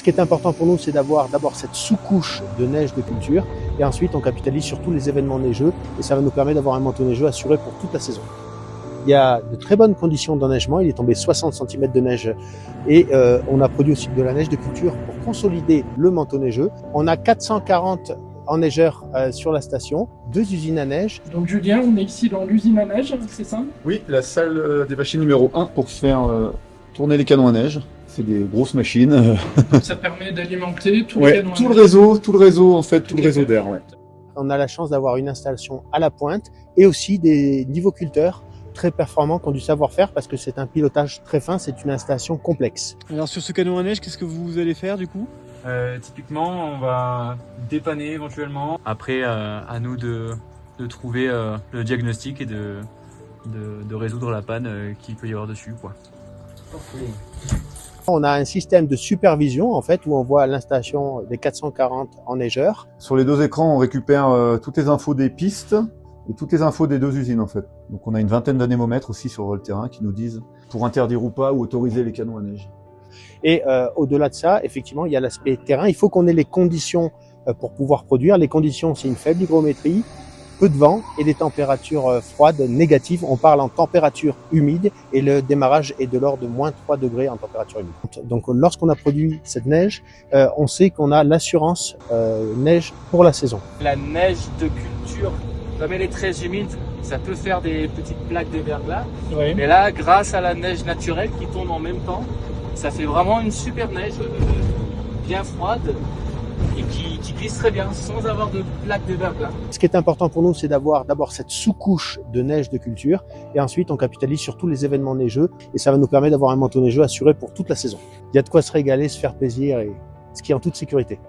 qui est important pour nous, c'est d'avoir d'abord cette sous-couche de neige de culture et ensuite on capitalise sur tous les événements neigeux et ça va nous permettre d'avoir un manteau neigeux assuré pour toute la saison. Il y a de très bonnes conditions d'enneigement, il est tombé 60 cm de neige et on a produit aussi de la neige de culture pour consolider le manteau neigeux. On a 440 enneigeurs sur la station, 2 usines à neige. Donc Julien, on est ici dans l'usine à neige, c'est ça? Oui, la salle des machines numéro 1 pour faire tourner les canons à neige. C'est des grosses machines. Ça permet d'alimenter tout Ouais, tout le réseau en fait, tout le réseau d'air. Ouais. On a la chance d'avoir une installation à la pointe et aussi des nivoculteurs très performants qui ont du savoir-faire parce que c'est un pilotage très fin, c'est une installation complexe. Alors sur ce canon à neige, qu'est-ce que vous allez faire du coup? Typiquement, on va dépanner éventuellement. Après, à nous de trouver le diagnostic et de résoudre la panne qu'il peut y avoir dessus, quoi. On a un système de supervision en fait où on voit l'installation des 440 enneigeurs. Sur les deux écrans, on récupère toutes les infos des pistes et toutes les infos des deux usines en fait. Donc on a une vingtaine d'anémomètres aussi sur le terrain qui nous disent pour interdire ou pas ou autoriser les canons à neige. Et au-delà de ça, effectivement, il y a l'aspect terrain. Il faut qu'on ait les conditions pour pouvoir produire. Les conditions, c'est une faible hygrométrie, peu de vent et des températures froides négatives. On parle en température humide et le démarrage est de l'ordre de moins 3 degrés en température humide. Donc lorsqu'on a produit cette neige, on sait qu'on a l'assurance neige pour la saison. La neige de culture, comme elle est très humide, ça peut faire des petites plaques de verglas. Oui. Mais là, grâce à la neige naturelle qui tombe en même temps, ça fait vraiment une super neige bien froide et qui glisse très bien sans avoir de plaques de verglas. Ce qui est important pour nous, c'est d'avoir d'abord cette sous-couche de neige de culture et ensuite on capitalise sur tous les événements neigeux et ça va nous permettre d'avoir un manteau neigeux assuré pour toute la saison. Il y a de quoi se régaler, se faire plaisir et skier en toute sécurité.